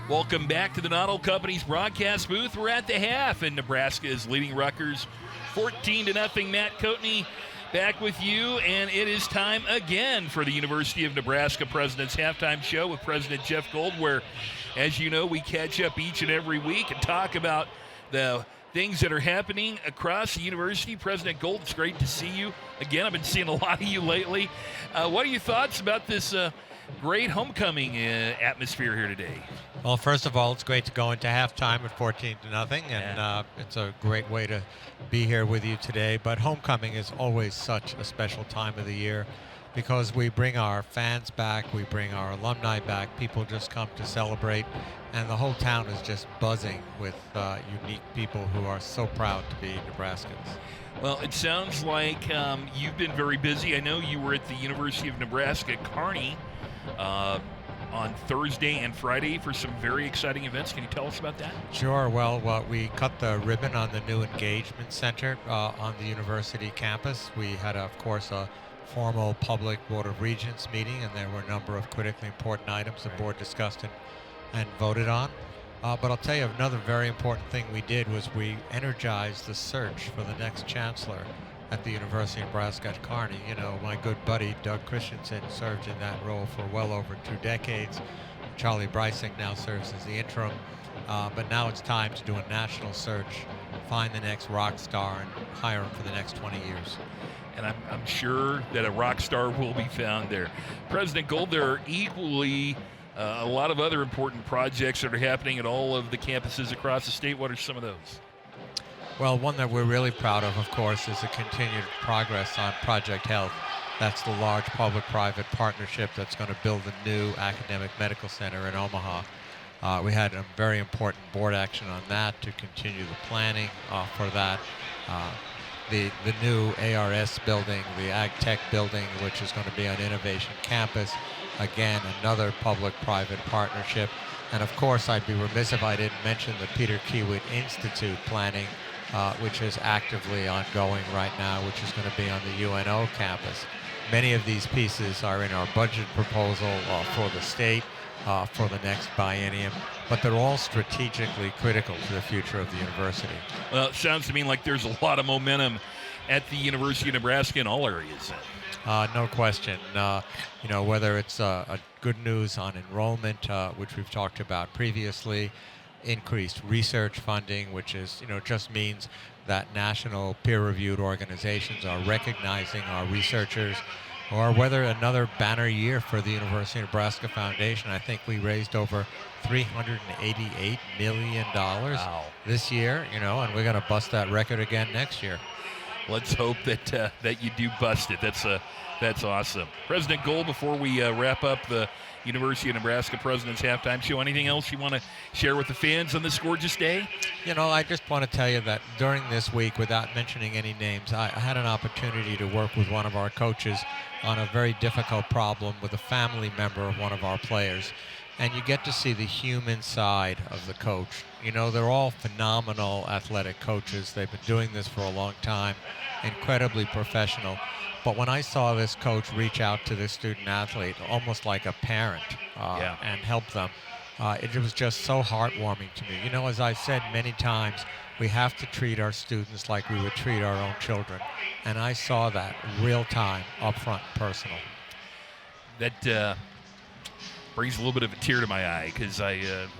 Welcome back to the Noddle Company's broadcast booth. We're at the half, and Nebraska is leading Rutgers 14-0. Matt Coatney back with you, and it is time again for the University of Nebraska President's Halftime Show with President Jeff Gold, where, as you know, we catch up each and every week and talk about the things that are happening across the university. President Gold, it's great to see you again. I've been seeing a lot of you lately. What are your thoughts about this great homecoming atmosphere here today? Well, first of all, it's great to go into halftime at 14-0, and it's a great way to be here with you today. But homecoming is always such a special time of the year because we bring our fans back, we bring our alumni back, people just come to celebrate, and the whole town is just buzzing with unique people who are so proud to be Nebraskans. Well, it sounds like you've been very busy. I know you were at the University of Nebraska-Kearney on Thursday and Friday for some very exciting events. Can you tell us about that? Sure. Well, we cut the ribbon on the new engagement center on the university campus. We had, of course, a formal public Board of Regents meeting, and there were a number of critically important items the board discussed and voted on. But I'll tell you, another very important thing we did was we energized the search for the next chancellor at the University of Nebraska at Kearney. You know, my good buddy Doug Christensen served in that role for well over 2 decades. Charlie Breising now serves as the interim. But now it's time to do a national search, find the next rock star, and hire him for the next 20 years. And I'm sure that a rock star will be found there. President Gold, there are equally a lot of other important projects that are happening at all of the campuses across the state. What are some of those? Well, one that we're really proud of course, is the continued progress on Project Health. That's the large public-private partnership that's going to build a new academic medical center in Omaha. We had a very important board action on that to continue the planning for that. The new ARS building, the Ag Tech building, which is going to be on Innovation Campus. Again, another public-private partnership. And of course, I'd be remiss if I didn't mention the Peter Kiewit Institute planning, which is actively ongoing right now, which is going to be on the UNO campus. Many of these pieces are in our budget proposal for the state for the next biennium, but they're all strategically critical to the future of the university. Well, it sounds to me like there's a lot of momentum at the University of Nebraska in all areas. No question. You know, whether it's a good news on enrollment, which we've talked about previously, increased research funding, which is, just means that national peer-reviewed organizations are recognizing our researchers, or whether another banner year for the University of Nebraska Foundation. I think we raised over $388 million this year, and we're going to bust that record again next year. Let's hope that you do bust it. That's awesome. President Gold, before we wrap up the University of Nebraska President's Halftime Show, anything else you want to share with the fans on this gorgeous day? I just want to tell you that during this week, without mentioning any names, I had an opportunity to work with one of our coaches on a very difficult problem with a family member of one of our players. And you get to see the human side of the coach. They're all phenomenal athletic coaches. They've been doing this for a long time, incredibly professional. But when I saw this coach reach out to this student athlete, almost like a parent, and help them, it was just so heartwarming to me. As I've said many times, we have to treat our students like we would treat our own children. And I saw that real time, upfront, personal. That brings a little bit of a tear to my eye because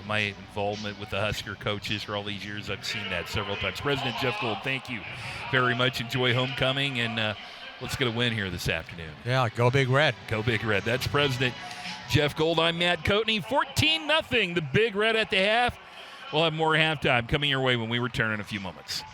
my involvement with the Husker coaches for all these years, I've seen that several times. President Jeff Gold, thank you very much. Enjoy homecoming, and let's get a win here this afternoon. Yeah, go Big Red. Go Big Red. That's President Jeff Gold. I'm Matt Coatney. 14-0, the Big Red at the half. We'll have more halftime coming your way when we return in a few moments.